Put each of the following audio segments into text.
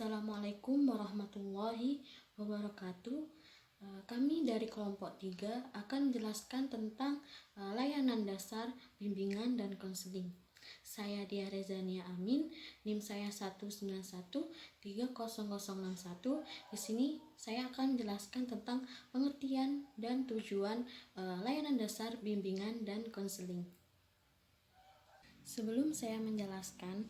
Assalamualaikum warahmatullahi wabarakatuh. Kami dari kelompok 3 akan menjelaskan tentang layanan dasar, bimbingan, dan konseling. Saya Dia Rezania Amin, NIM saya 191300061. Di sini saya akan menjelaskan tentang pengertian dan tujuan layanan dasar, bimbingan, dan konseling. Sebelum saya menjelaskan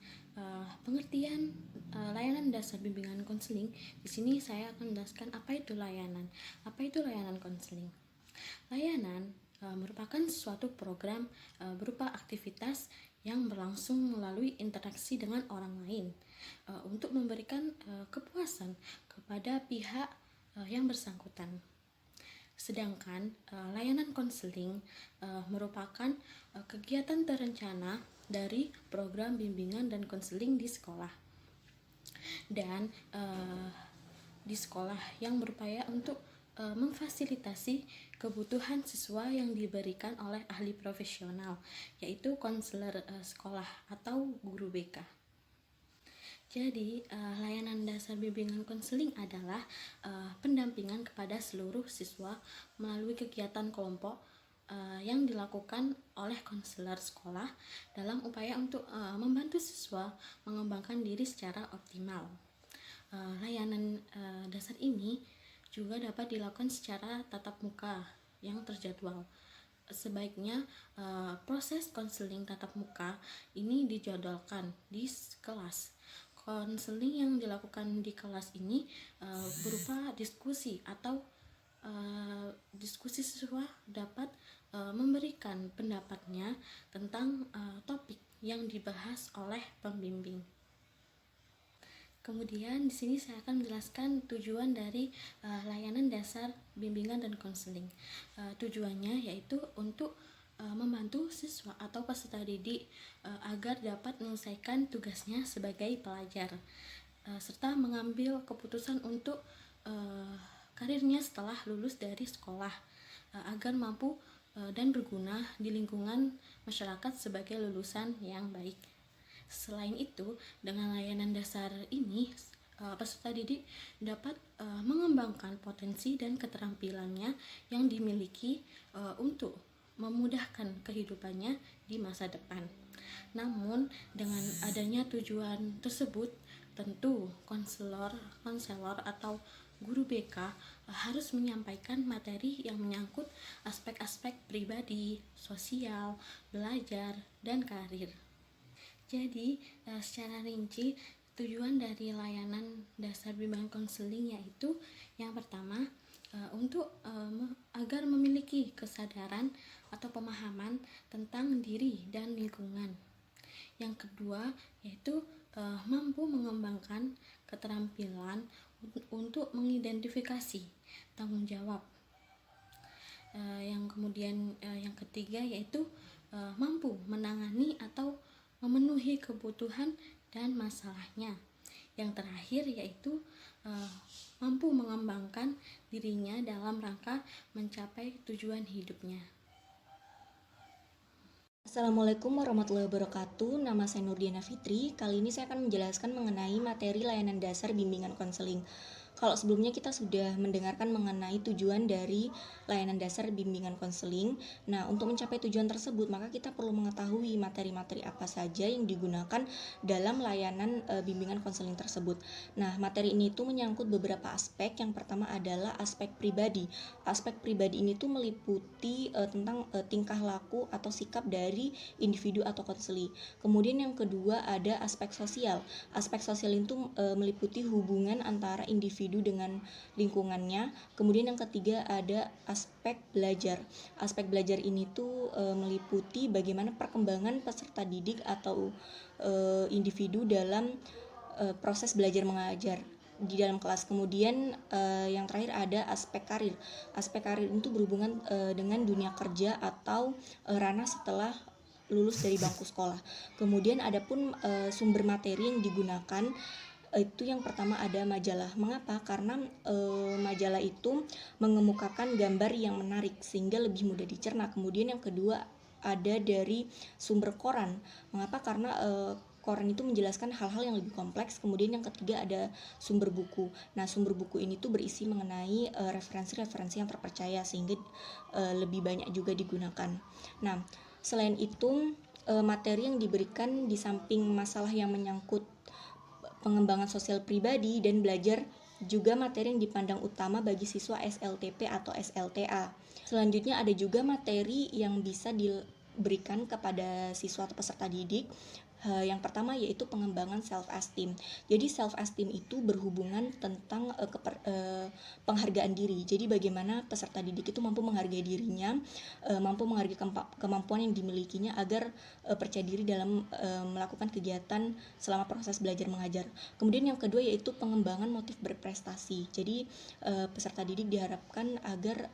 pengertian layanan dasar, bimbingan, konseling, di sini saya akan menjelaskan apa itu layanan. Apa itu layanan konseling? Layanan merupakan suatu program berupa aktivitas yang berlangsung melalui interaksi dengan orang lain untuk memberikan kepuasan kepada pihak yang bersangkutan. Sedangkan layanan konseling merupakan kegiatan terencana dari program bimbingan dan konseling di sekolah. Dan di sekolah yang berupaya untuk memfasilitasi kebutuhan siswa yang diberikan oleh ahli profesional, yaitu konselor sekolah atau guru BK. Jadi, layanan dasar bimbingan konseling adalah pendampingan kepada seluruh siswa melalui kegiatan kelompok yang dilakukan oleh konselor sekolah dalam upaya untuk membantu siswa mengembangkan diri secara optimal. Layanan dasar ini juga dapat dilakukan secara tatap muka yang terjadwal. Sebaiknya proses konseling tatap muka ini dijadwalkan di kelas. Konseling yang dilakukan di kelas ini berupa diskusi atau diskusi siswa dapat memberikan pendapatnya tentang topik yang dibahas oleh pembimbing. Kemudian di sini saya akan menjelaskan tujuan dari layanan dasar, bimbingan, dan konseling. Tujuannya yaitu untuk membantu siswa atau peserta didik agar dapat menyelesaikan tugasnya sebagai pelajar serta mengambil keputusan untuk karirnya setelah lulus dari sekolah agar mampu dan berguna di lingkungan masyarakat sebagai lulusan yang baik. Selain itu, dengan layanan dasar ini, peserta didik dapat mengembangkan potensi dan keterampilannya yang dimiliki untuk memudahkan kehidupannya di masa depan. Namun, dengan adanya tujuan tersebut, tentu konselor atau guru BK harus menyampaikan materi yang menyangkut aspek-aspek pribadi, sosial, belajar, dan karir. Jadi, secara rinci, tujuan dari layanan dasar bimbingan konseling yaitu yang pertama, untuk agar memiliki kesadaran atau pemahaman tentang diri dan lingkungan. Yang kedua, yaitu mampu mengembangkan keterampilan untuk mengidentifikasi tanggung jawab. Yang ketiga yaitu mampu menangani atau memenuhi kebutuhan dan masalahnya. Yang terakhir yaitu mampu mengembangkan dirinya dalam rangka mencapai tujuan hidupnya. Assalamualaikum warahmatullahi wabarakatuh. Nama saya Nurdiana Fitri. Kali ini saya akan menjelaskan mengenai materi layanan dasar bimbingan konseling. Kalau sebelumnya kita sudah mendengarkan mengenai tujuan dari layanan dasar bimbingan konseling. Nah, untuk mencapai tujuan tersebut, maka kita perlu mengetahui materi-materi apa saja yang digunakan dalam layanan bimbingan konseling tersebut. Nah, materi ini tuh menyangkut beberapa aspek. Yang pertama adalah aspek pribadi. Aspek pribadi ini tuh meliputi tentang tingkah laku atau sikap dari individu atau konseli. Kemudian yang kedua ada aspek sosial. Aspek sosial itu meliputi hubungan antara individu dengan lingkungannya. Kemudian yang ketiga ada aspek belajar. Aspek belajar ini tuh meliputi bagaimana perkembangan peserta didik atau individu dalam proses belajar mengajar di dalam kelas. Kemudian yang terakhir ada aspek karir. Aspek karir itu berhubungan dengan dunia kerja atau ranah setelah lulus dari bangku sekolah. Kemudian adapun sumber materi yang digunakan itu yang pertama ada majalah. Mengapa? Karena majalah itu mengemukakan gambar yang menarik sehingga lebih mudah dicerna. Kemudian yang kedua ada dari sumber koran. Mengapa? Karena koran itu menjelaskan hal-hal yang lebih kompleks. Kemudian yang ketiga ada sumber buku. Nah, sumber buku ini tuh berisi mengenai referensi-referensi yang terpercaya sehingga lebih banyak juga digunakan. Nah, selain itu materi yang diberikan di samping masalah yang menyangkut pengembangan sosial pribadi dan belajar, juga materi yang dipandang utama bagi siswa SLTP atau SLTA. Selanjutnya ada juga materi yang bisa diberikan kepada siswa atau peserta didik. Yang pertama yaitu pengembangan self esteem. Jadi self esteem itu berhubungan tentang penghargaan diri. Jadi bagaimana peserta didik itu mampu menghargai dirinya, mampu menghargai kemampuan yang dimilikinya agar percaya diri dalam melakukan kegiatan selama proses belajar mengajar. Kemudian yang kedua yaitu pengembangan motif berprestasi. Jadi peserta didik diharapkan agar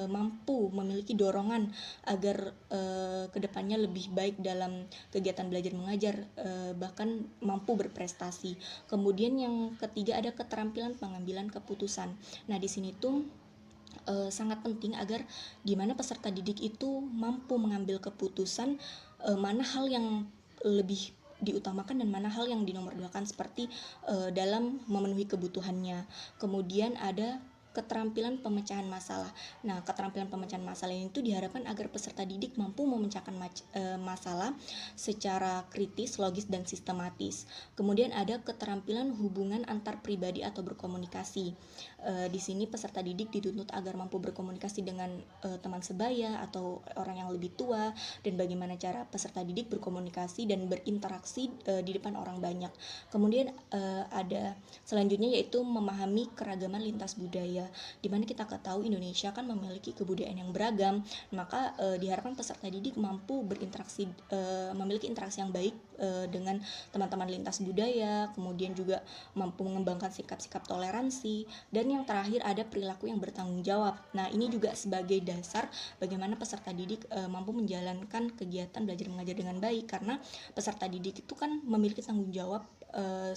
mampu memiliki dorongan agar kedepannya lebih baik dalam kegiatan belajar mengajar, bahkan mampu berprestasi. Kemudian yang ketiga ada keterampilan pengambilan keputusan. Nah, di sini tuh sangat penting agar di mana peserta didik itu mampu mengambil keputusan mana hal yang lebih diutamakan dan mana hal yang dinomorduakan, seperti dalam memenuhi kebutuhannya. Kemudian ada keterampilan pemecahan masalah. Nah, keterampilan pemecahan masalah ini tuh diharapkan agar peserta didik mampu memecahkan masalah secara kritis, logis, dan sistematis. Kemudian ada keterampilan hubungan antar pribadi atau berkomunikasi. Di sini peserta didik dituntut agar mampu berkomunikasi dengan teman sebaya atau orang yang lebih tua, dan bagaimana cara peserta didik berkomunikasi dan berinteraksi di depan orang banyak. Kemudian ada selanjutnya yaitu memahami keragaman lintas budaya, di mana kita tahu Indonesia kan memiliki kebudayaan yang beragam, maka diharapkan peserta didik mampu berinteraksi, memiliki interaksi yang baik dengan teman-teman lintas budaya, kemudian juga mampu mengembangkan sikap-sikap toleransi, dan yang terakhir ada perilaku yang bertanggung jawab. Nah, ini juga sebagai dasar bagaimana peserta didik mampu menjalankan kegiatan belajar mengajar dengan baik, karena peserta didik itu kan memiliki tanggung jawab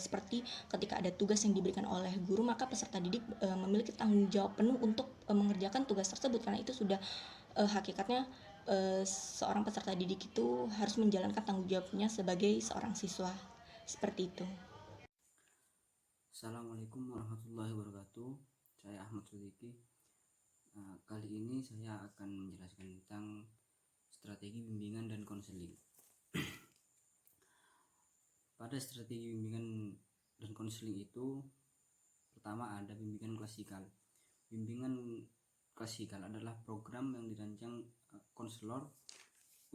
seperti ketika ada tugas yang diberikan oleh guru, maka peserta didik memiliki tanggung jawab penuh untuk mengerjakan tugas tersebut, karena itu sudah hakikatnya seorang peserta didik itu harus menjalankan tanggung jawabnya sebagai seorang siswa. Seperti itu. Assalamualaikum warahmatullahi wabarakatuh. Saya Ahmad Suliki. Kali ini saya akan menjelaskan tentang strategi bimbingan dan konseling. Pada strategi bimbingan dan konseling itu, pertama ada bimbingan klasikal. Bimbingan klasikal adalah program yang dirancang konselor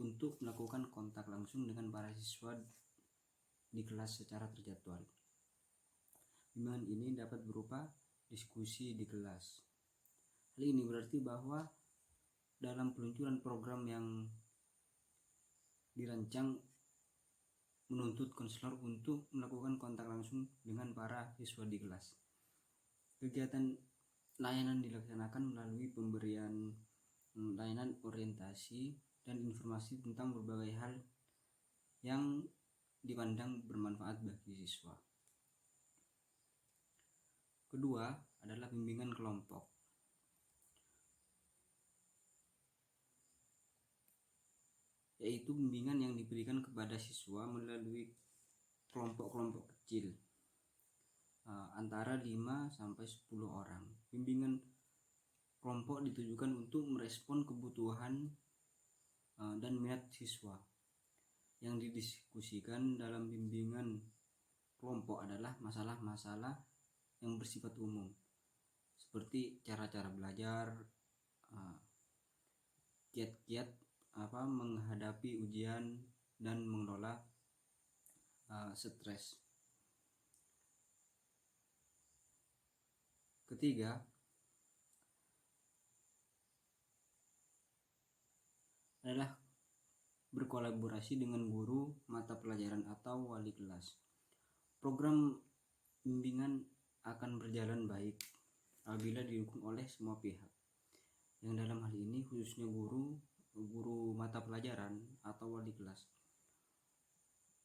untuk melakukan kontak langsung dengan para siswa di kelas secara terjadwal. Bimbingan ini dapat berupa diskusi di kelas. Hal ini berarti bahwa dalam peluncuran program yang dirancang menuntut konselor untuk melakukan kontak langsung dengan para siswa di kelas. Kegiatan layanan dilaksanakan melalui pemberian layanan orientasi dan informasi tentang berbagai hal yang dipandang bermanfaat bagi siswa. Kedua adalah bimbingan kelompok. Yaitu bimbingan yang diberikan kepada siswa melalui kelompok-kelompok kecil antara 5 sampai 10 orang. Bimbingan kelompok ditujukan untuk merespon kebutuhan dan minat siswa. Yang didiskusikan dalam bimbingan kelompok adalah masalah-masalah yang bersifat umum, seperti cara-cara belajar, kiat-kiat menghadapi ujian, dan mengelola stres. Ketiga adalah berkolaborasi dengan guru mata pelajaran atau wali kelas. Program bimbingan akan berjalan baik apabila didukung oleh semua pihak, yang dalam hal ini khususnya guru mata pelajaran atau wali kelas.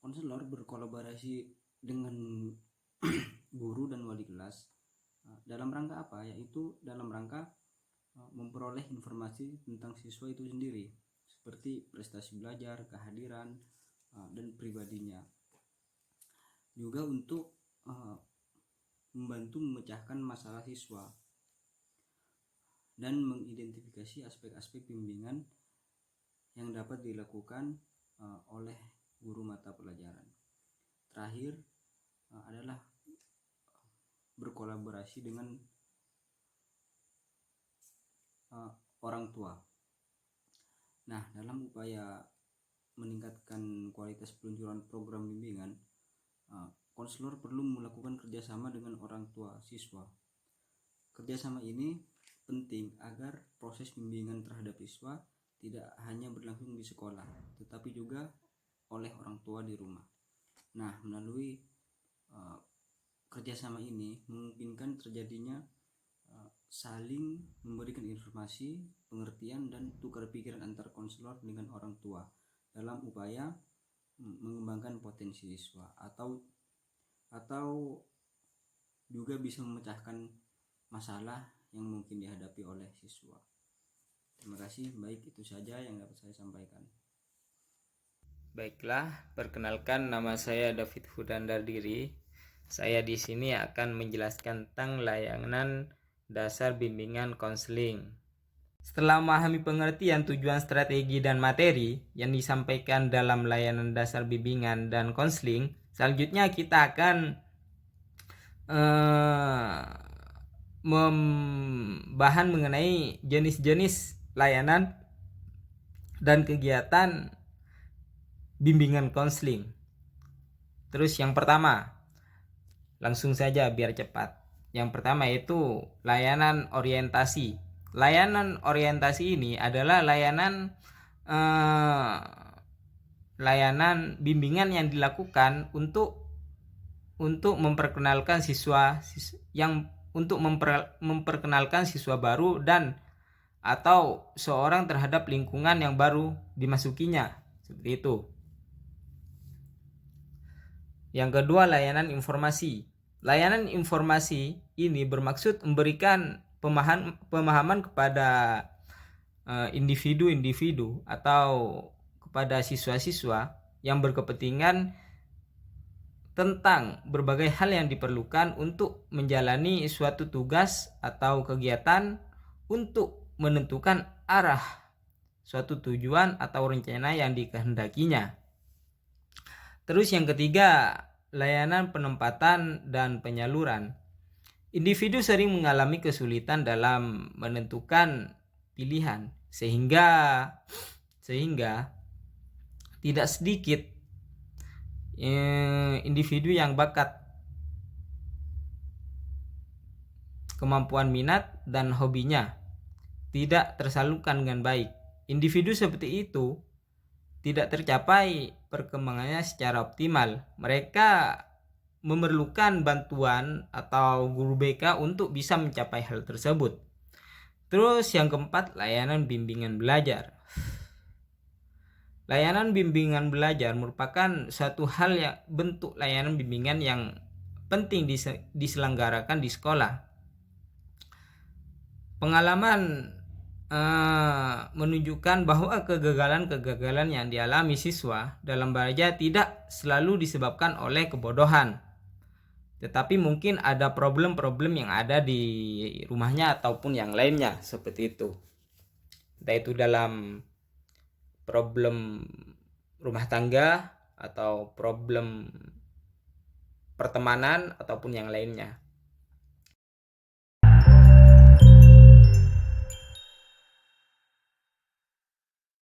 Konselor berkolaborasi dengan guru dan wali kelas dalam rangka apa? Yaitu dalam rangka memperoleh informasi tentang siswa itu sendiri, seperti prestasi belajar, kehadiran, dan pribadinya. juga untuk membantu memecahkan masalah siswa dan mengidentifikasi aspek-aspek bimbingan yang dapat dilakukan oleh guru mata pelajaran. Terakhir adalah berkolaborasi dengan orang tua. Nah, dalam upaya meningkatkan kualitas peluncuran program bimbingan, konselor perlu melakukan kerjasama dengan orang tua siswa. Kerjasama ini penting agar proses bimbingan terhadap siswa tidak hanya berlangsung di sekolah, tetapi juga oleh orang tua di rumah. Nah, melalui kerjasama ini memungkinkan terjadinya saling memberikan informasi, pengertian, dan tukar pikiran antar konselor dengan orang tua dalam upaya mengembangkan potensi siswa atau juga bisa memecahkan masalah yang mungkin dihadapi oleh siswa. Terima kasih, baik itu saja yang dapat saya sampaikan. Baiklah, perkenalkan nama saya David Hudandardiri. Saya di sini akan menjelaskan tentang layanan dasar bimbingan konseling. Setelah memahami pengertian, tujuan, strategi, dan materi yang disampaikan dalam layanan dasar bimbingan dan konseling, selanjutnya kita akan membahas mengenai jenis-jenis layanan dan kegiatan bimbingan konseling. Terus yang pertama, langsung saja biar cepat. Yang pertama itu layanan orientasi. Layanan orientasi ini adalah layanan bimbingan yang dilakukan untuk memperkenalkan memperkenalkan siswa baru dan atau seorang terhadap lingkungan yang baru dimasukinya. Seperti itu. Yang kedua, layanan informasi. Layanan informasi ini bermaksud memberikan pemahaman kepada individu-individu atau kepada siswa-siswa yang berkepentingan tentang berbagai hal yang diperlukan untuk menjalani suatu tugas atau kegiatan untuk menentukan arah suatu tujuan atau rencana yang dikehendakinya. Terus yang ketiga, layanan penempatan dan penyaluran. Individu sering mengalami kesulitan dalam menentukan pilihan sehingga tidak sedikit individu yang bakat, kemampuan, minat, dan hobinya tidak tersalurkan dengan baik. Individu seperti itu tidak tercapai perkembangannya secara optimal. Mereka memerlukan bantuan atau guru BK untuk bisa mencapai hal tersebut. Terus yang keempat, layanan bimbingan belajar. Layanan bimbingan belajar merupakan suatu hal yang bentuk layanan bimbingan yang penting diselenggarakan di sekolah. Pengalaman menunjukkan bahwa kegagalan yang dialami siswa dalam belajar tidak selalu disebabkan oleh kebodohan, tetapi mungkin ada problem-problem yang ada di rumahnya ataupun yang lainnya seperti itu. Entah itu dalam problem rumah tangga atau problem pertemanan ataupun yang lainnya.